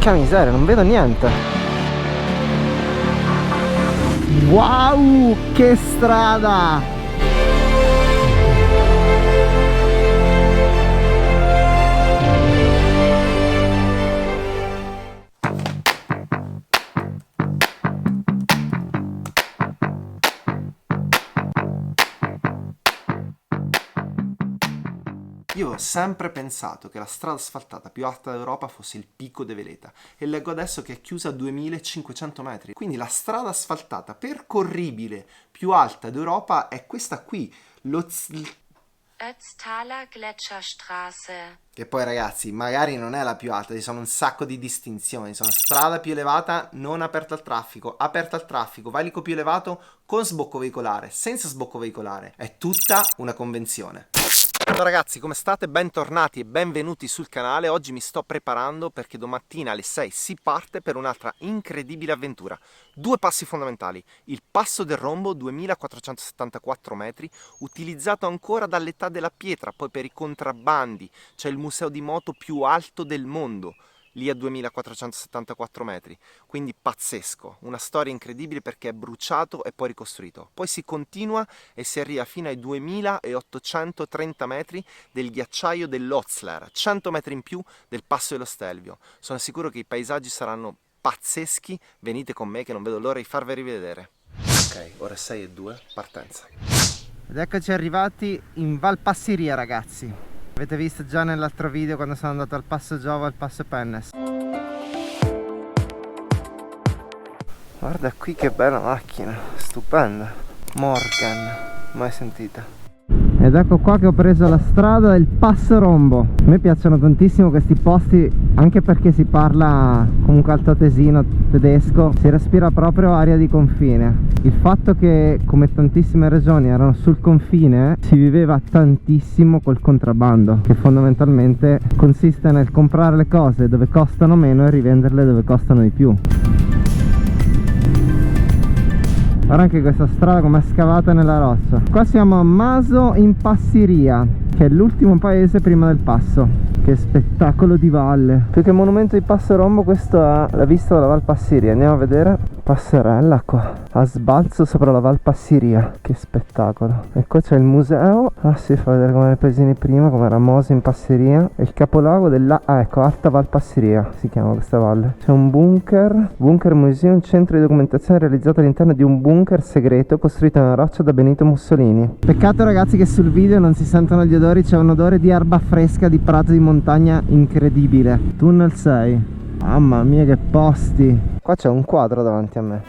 Porca miseria, non vedo niente. Wow, che strada! Io ho sempre pensato che la strada asfaltata più alta d'Europa fosse il Pico de Veleta e leggo adesso che è chiusa a 2500 metri. Quindi la strada asfaltata percorribile più alta d'Europa è questa qui, Ötztaler Gletscherstraße. Che poi ragazzi, magari non è la più alta, ci sono un sacco di distinzioni. Sono strada più elevata, non aperta al traffico, valico più elevato con sbocco veicolare, senza sbocco veicolare. È tutta una convenzione. Ciao ragazzi, come state? Bentornati e benvenuti sul canale. Oggi mi sto preparando perché domattina alle 6 si parte per un'altra incredibile avventura. Due passi fondamentali: il Passo del Rombo, 2474 metri, utilizzato ancora dall'età della pietra, poi per i contrabbandi. C'è il museo di moto più alto del mondo, lì a 2474 metri, quindi pazzesco, una storia incredibile perché è bruciato e poi ricostruito. Poi si continua e si arriva fino ai 2830 metri del ghiacciaio dell'Ötztaler, 100 metri in più del Passo dello Stelvio. Sono sicuro che i paesaggi saranno pazzeschi, venite con me che non vedo l'ora di farveli vedere. Ok, ore 6:02, partenza. Ed eccoci arrivati in Val Passiria ragazzi. Avete visto già nell'altro video quando sono andato al Passo Giovo e al Passo Pennes. Guarda qui che bella macchina, stupenda. Morgan, mai sentita. Ed ecco qua che ho preso la strada del Passo Rombo. A me piacciono tantissimo questi posti, anche perché si parla comunque altoatesino tedesco, si respira proprio aria di confine. Il fatto che, come tantissime regioni erano sul confine, si viveva tantissimo col contrabbando, che fondamentalmente consiste nel comprare le cose dove costano meno e rivenderle dove costano di più. Guarda anche questa strada com'è scavata nella roccia. Qua siamo a Maso in Passiria, che è l'ultimo paese prima del passo. Che spettacolo di valle. Più che monumento di Passo Rombo, questo ha la vista dalla Val Passiria. Andiamo a vedere. Passerella qua a sbalzo sopra la Val Passiria. Che spettacolo. E qua c'è il museo. Ah sì, fa vedere come erano i paesini prima, come era Moso in Passiria. E il capoluogo ecco, Alta Val Passiria si chiama questa valle. C'è un bunker museo, un centro di documentazione realizzato all'interno di un bunker segreto costruito nella roccia da Benito Mussolini. Peccato ragazzi che sul video non si sentono gli odori. C'è un odore di erba fresca, di prato di montagna incredibile. Tunnel 6. Mamma mia che posti. Qua c'è un quadro davanti a me.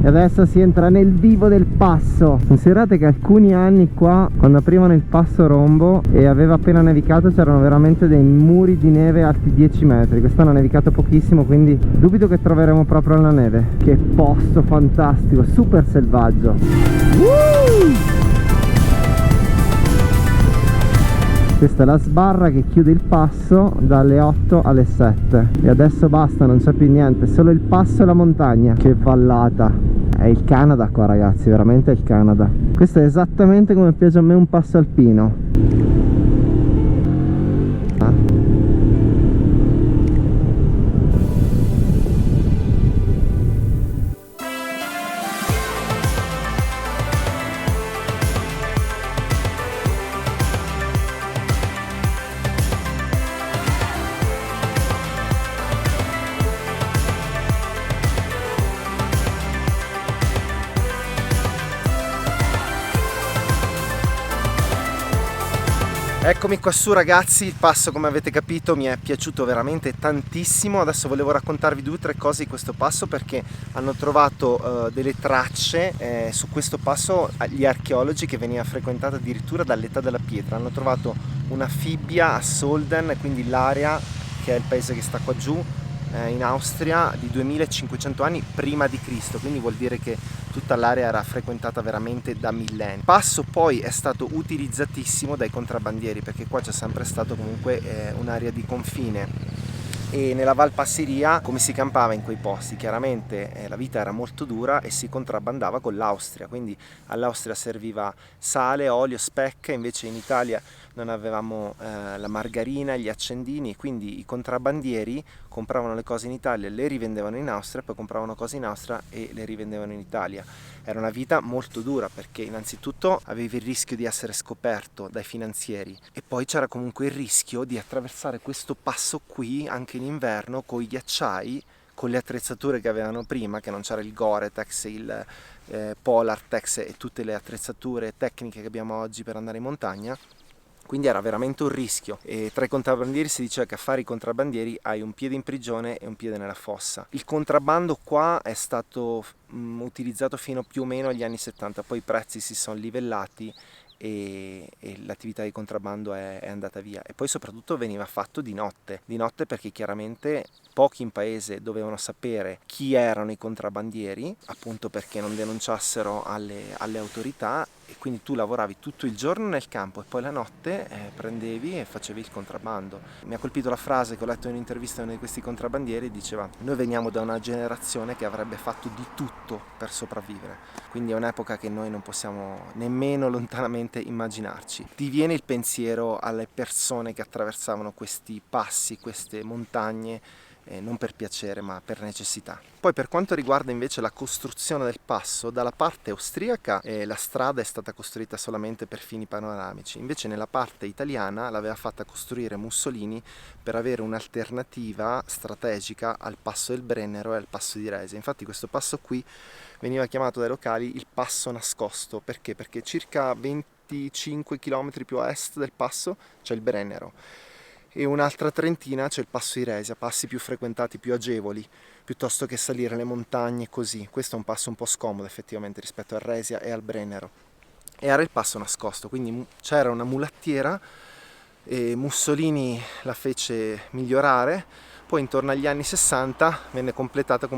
E adesso si entra nel vivo del passo. Considerate che alcuni anni qua, quando aprivano il Passo Rombo e aveva appena nevicato, c'erano veramente dei muri di neve alti 10 metri. Quest'anno ha nevicato pochissimo, quindi dubito che troveremo proprio la neve. Che posto fantastico, super selvaggio. Questa è la sbarra che chiude il passo dalle 8 alle 7. E adesso basta, non c'è più niente, solo il passo e la montagna. Che vallata. È il Canada qua ragazzi, veramente è il Canada. Questo è esattamente come piace a me un passo alpino. Eccomi qua su ragazzi, il passo come avete capito mi è piaciuto veramente tantissimo. Adesso volevo raccontarvi 2 o 3 cose di questo passo, perché hanno trovato delle tracce su questo passo gli archeologi, che veniva frequentato addirittura dall'età della pietra. Hanno trovato una fibbia a Solden, quindi l'area che è il paese che sta qua giù in Austria, di 2500 anni prima di Cristo, quindi vuol dire che tutta l'area era frequentata veramente da millenni. Il passo poi è stato utilizzatissimo dai contrabbandieri, perché qua c'è sempre stato comunque un'area di confine E nella Valpassiria come si campava in quei posti? Chiaramente la vita era molto dura e si contrabbandava con l'Austria, quindi all'Austria serviva sale, olio, speck, invece in Italia non avevamo la margarina, gli accendini, quindi i contrabbandieri compravano le cose in Italia, le rivendevano in Austria, poi compravano cose in Austria e le rivendevano in Italia. Era una vita molto dura perché innanzitutto avevi il rischio di essere scoperto dai finanzieri e poi c'era comunque il rischio di attraversare questo passo qui anche in inverno con i ghiacciai, con le attrezzature che avevano prima, che non c'era il Gore-Tex, il Polartex e tutte le attrezzature tecniche che abbiamo oggi per andare in montagna. Quindi era veramente un rischio e tra i contrabbandieri si diceva che a fare i contrabbandieri hai un piede in prigione e un piede nella fossa. Il contrabbando qua è stato utilizzato fino più o meno agli anni 70, poi i prezzi si sono livellati e l'attività di contrabbando è andata via e poi soprattutto veniva fatto di notte perché chiaramente pochi in paese dovevano sapere chi erano i contrabbandieri, appunto perché non denunciassero alle autorità, e quindi tu lavoravi tutto il giorno nel campo e poi la notte prendevi e facevi il contrabbando. Mi ha colpito la frase che ho letto in un'intervista di uno di questi contrabbandieri, diceva: noi veniamo da una generazione che avrebbe fatto di tutto per sopravvivere, quindi è un'epoca che noi non possiamo nemmeno lontanamente immaginarci. Ti viene il pensiero alle persone che attraversavano questi passi, queste montagne, non per piacere ma per necessità. Poi per quanto riguarda invece la costruzione del passo, dalla parte austriaca la strada è stata costruita solamente per fini panoramici, invece nella parte italiana l'aveva fatta costruire Mussolini per avere un'alternativa strategica al passo del Brennero e al passo di Resia. Infatti questo passo qui veniva chiamato dai locali il passo nascosto. Perché? Perché circa 25 km più a est del passo c'è il Brennero e un'altra trentina c'è il passo di Resia, passi più frequentati, più agevoli, piuttosto che salire le montagne così. Questo è un passo un po' scomodo effettivamente rispetto a Resia e al Brennero. E era il passo nascosto, quindi c'era una mulattiera e Mussolini la fece migliorare, poi intorno agli anni 60 venne completata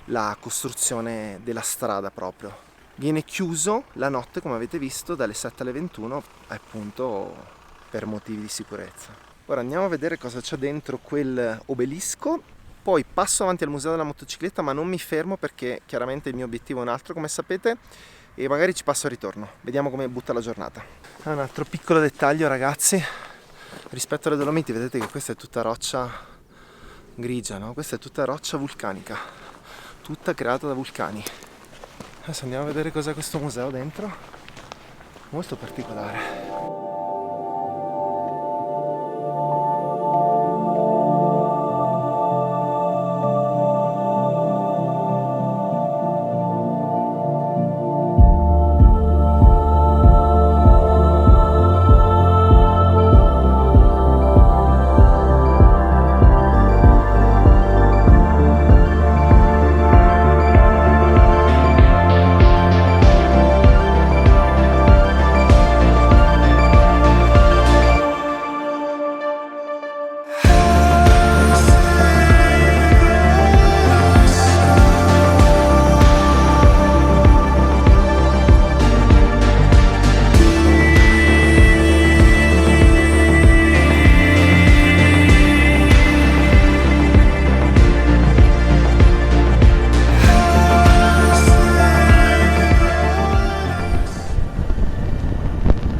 la costruzione della strada proprio. Viene chiuso la notte, come avete visto, dalle 7 alle 21, appunto per motivi di sicurezza. Ora andiamo a vedere cosa c'è dentro quel obelisco, poi passo avanti al museo della motocicletta, ma non mi fermo perché chiaramente il mio obiettivo è un altro, come sapete, e magari ci passo al ritorno. Vediamo come butta la giornata. Un altro piccolo dettaglio, ragazzi, rispetto alle Dolomiti, vedete che questa è tutta roccia grigia, no? Questa è tutta roccia vulcanica, tutta creata da vulcani. Adesso andiamo a vedere cos'è questo museo dentro, molto particolare.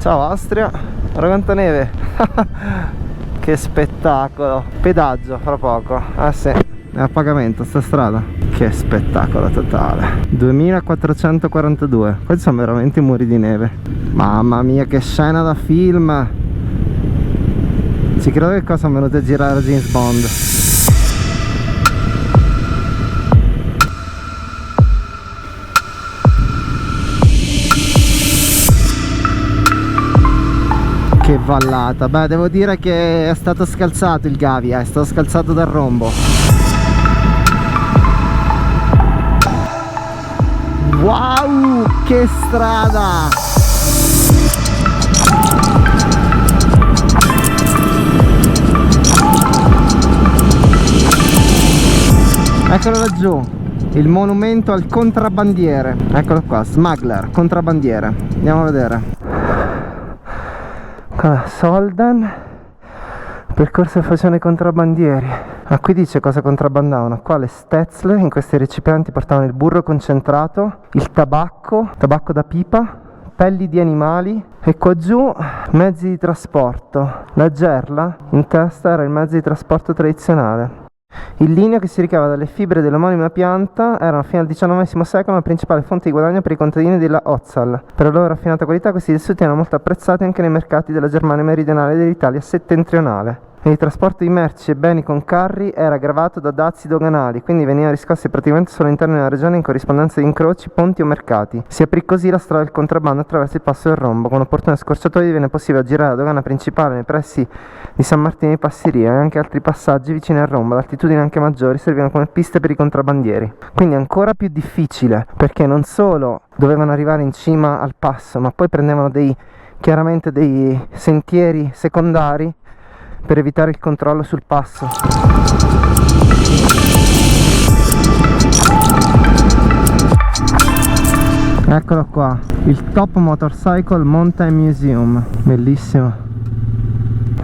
Ciao Austria, guarda quanta neve. Che spettacolo. Pedaggio fra poco. Ah sì, è a pagamento sta strada. Che spettacolo totale. 2442. Questi sono veramente i muri di neve. Mamma mia, che scena da film. Ci credo che cosa sono venuti a girare James Bond. Che vallata. Beh, devo dire che è stato scalzato il Gavia, è stato scalzato dal rombo. Wow, che strada! Eccolo laggiù, il monumento al contrabbandiere. Eccolo qua, smuggler, contrabbandiere. Andiamo a vedere. Soldan Percorso che facevano i contrabbandieri. Ah, qui dice cosa contrabbandavano. Qua le stezzle, in questi recipienti portavano il burro concentrato, il tabacco da pipa, pelli di animali, e qua giù mezzi di trasporto. La gerla in testa era il mezzo di trasporto tradizionale. Il lineo, che si ricava dalle fibre dell'omonima pianta, era fino al XIX secolo la principale fonte di guadagno per i contadini della Ozzal. Per la loro raffinata qualità questi tessuti erano molto apprezzati anche nei mercati della Germania meridionale e dell'Italia settentrionale. Il trasporto di merci e beni con carri era gravato da dazi doganali, quindi venivano riscossi praticamente solo all'interno della regione in corrispondenza di incroci, ponti o mercati. Si aprì così la strada del contrabbando attraverso il passo del Rombo. Con opportune scorciatoie divenne possibile aggirare la dogana principale nei pressi di San Martino di Passiria, e anche altri passaggi vicini al Rombo, ad altitudini anche maggiori, servivano come piste per i contrabbandieri. Quindi ancora più difficile, perché non solo dovevano arrivare in cima al passo, ma poi prendevano chiaramente dei sentieri secondari per evitare il controllo sul passo. Eccolo qua, il Top Motorcycle Mountain Museum, bellissimo.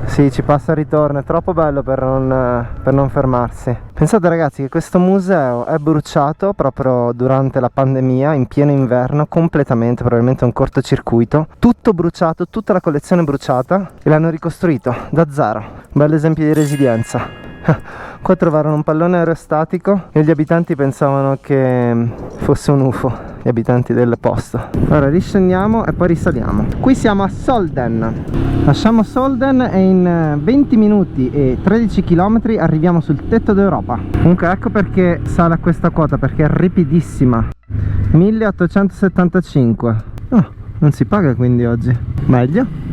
Sì, ci passa il ritorno, è troppo bello per non fermarsi. Pensate ragazzi che questo museo è bruciato proprio durante la pandemia, in pieno inverno, completamente, probabilmente un cortocircuito. Tutto bruciato, tutta la collezione bruciata, e l'hanno ricostruito da zero. Bello esempio di resilienza. Qua trovarono un pallone aerostatico e gli abitanti pensavano che fosse un UFO, gli abitanti del posto. Ora riscendiamo e poi risaliamo. Qui siamo a Solden. Lasciamo Solden e in 20 minuti e 13 km arriviamo sul tetto d'Europa. Comunque ecco perché sale a questa quota, perché è ripidissima. 1875. Oh, non si paga quindi oggi. Meglio.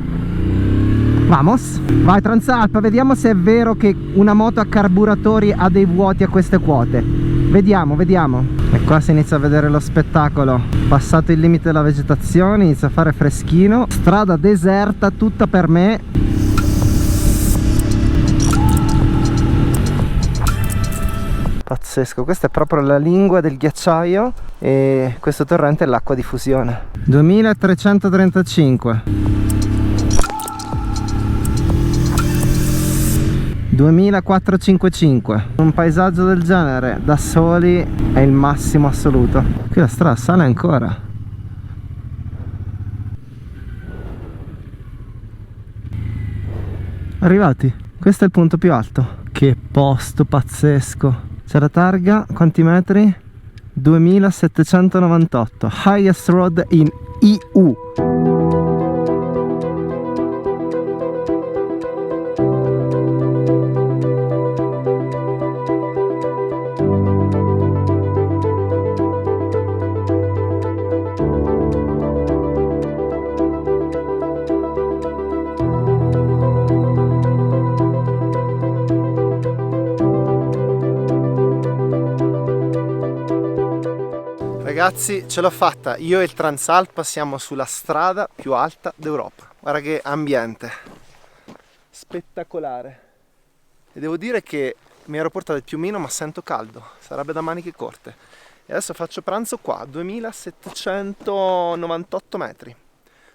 Vamos, vai Transalp, vediamo se è vero che una moto a carburatori ha dei vuoti a queste quote. Vediamo. E qua si inizia a vedere lo spettacolo. Passato il limite della vegetazione, inizia a fare freschino. Strada deserta, tutta per me. Pazzesco, questa è proprio la lingua del ghiacciaio, e questo torrente è l'acqua di fusione. 2335. 2455. Un paesaggio del genere da soli è il massimo assoluto. Qui la strada sale ancora. Arrivati, questo è il punto più alto. Che posto pazzesco. C'è la targa, quanti metri? 2798. Highest road in EU. Ragazzi, ce l'ho fatta, io e il Transalp siamo sulla strada più alta d'Europa. Guarda che ambiente spettacolare. E devo dire che mi ero portato il piumino, ma sento caldo, sarebbe da maniche corte. E adesso faccio pranzo qua, a 2798 metri.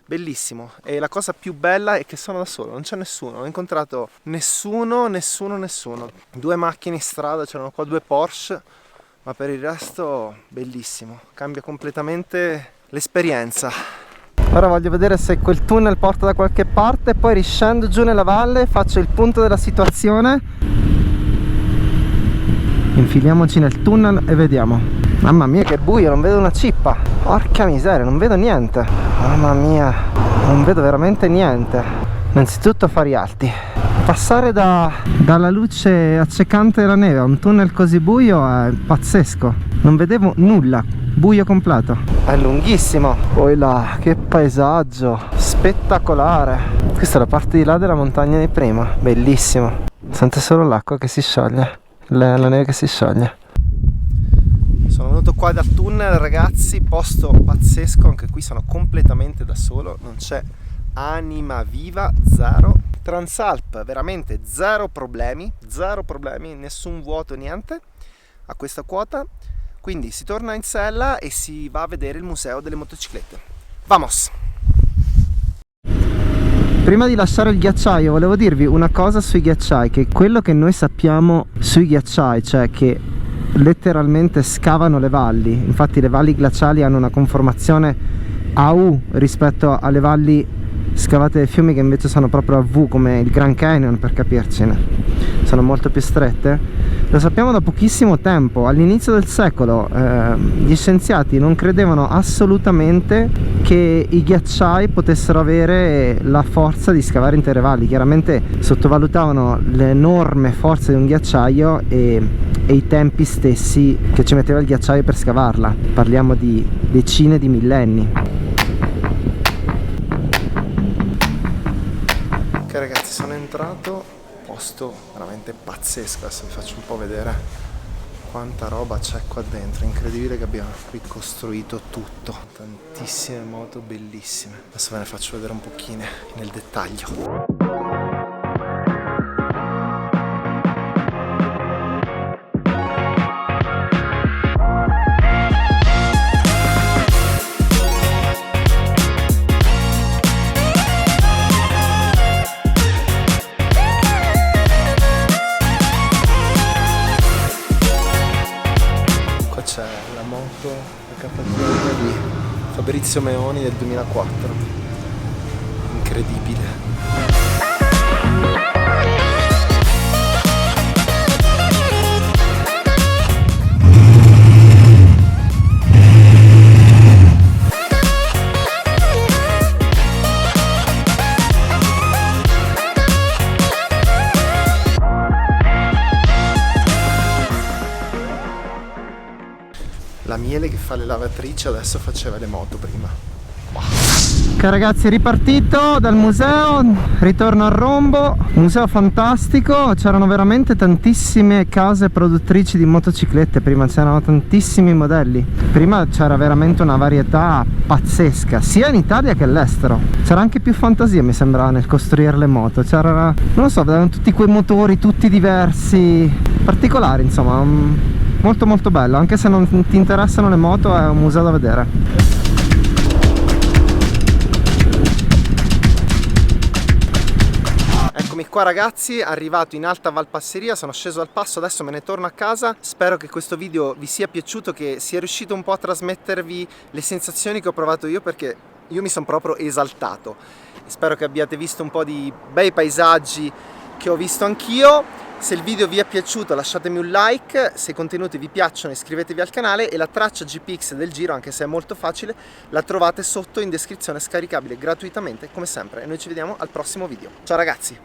Bellissimo, e la cosa più bella è che sono da solo, non c'è nessuno, non ho incontrato nessuno. 2 macchine in strada, c'erano qua 2 Porsche, ma per il resto bellissimo, cambia completamente l'esperienza. Ora voglio vedere se quel tunnel porta da qualche parte, poi riscendo giù nella valle, faccio il punto della situazione, infiliamoci nel tunnel e vediamo. Mamma mia che buio, non vedo una cippa, porca miseria, non vedo niente, mamma mia, non vedo veramente niente. Innanzitutto fari alti. Passare dalla luce accecante della neve a un tunnel così buio è pazzesco. Non vedevo nulla, buio completo. È lunghissimo. Poi là, che paesaggio spettacolare. Questa è la parte di là della montagna di prima, bellissimo. Sente solo l'acqua che si scioglie, la neve che si scioglie. Sono venuto qua dal tunnel, ragazzi, posto pazzesco. Anche qui sono completamente da solo, non c'è anima viva, zero. Transalp, veramente zero problemi, nessun vuoto, niente a questa quota. Quindi si torna in sella e si va a vedere il museo delle motociclette. Vamos! Prima di lasciare il ghiacciaio volevo dirvi una cosa sui ghiacciai, che quello che noi sappiamo sui ghiacciai, cioè che letteralmente scavano le valli, infatti le valli glaciali hanno una conformazione a U rispetto alle valli scavate dai fiumi, che invece sono proprio a V, come il Grand Canyon, per capircene, sono molto più strette. Lo sappiamo da pochissimo tempo. All'inizio del secolo gli scienziati non credevano assolutamente che i ghiacciai potessero avere la forza di scavare intere valli. Chiaramente sottovalutavano l'enorme forza di un ghiacciaio e i tempi stessi che ci metteva il ghiacciaio per scavarla. Parliamo di decine di millenni. Ok ragazzi, sono entrato, posto veramente pazzesco. Adesso vi faccio un po' vedere quanta roba c'è qua dentro. Incredibile che abbiamo ricostruito tutto, tantissime moto bellissime. Adesso ve ne faccio vedere un pochino nel dettaglio. C'è la moto, la KTM di Fabrizio Meoni del 2004, incredibile. La miele che fa le lavatrici adesso faceva le moto prima. Ok ragazzi, è ripartito dal museo, ritorno a Rombo, museo fantastico. C'erano veramente tantissime case produttrici di motociclette, prima c'erano tantissimi modelli, prima c'era veramente una varietà pazzesca sia in Italia che all'estero. C'era anche più fantasia, mi sembrava, nel costruire le moto. C'era, non lo so, vedevano tutti quei motori tutti diversi, particolari, insomma. Molto molto bello, anche se non ti interessano le moto è un museo da vedere. Eccomi qua ragazzi, arrivato in Alta Valpasseria, sono sceso al passo, adesso me ne torno a casa. Spero che questo video vi sia piaciuto, che sia riuscito un po' a trasmettervi le sensazioni che ho provato io, perché io mi sono proprio esaltato. Spero che abbiate visto un po' di bei paesaggi che ho visto anch'io. Se il video vi è piaciuto lasciatemi un like, se i contenuti vi piacciono iscrivetevi al canale, e la traccia GPX del giro, anche se è molto facile, la trovate sotto in descrizione, scaricabile gratuitamente come sempre, e noi ci vediamo al prossimo video. Ciao ragazzi!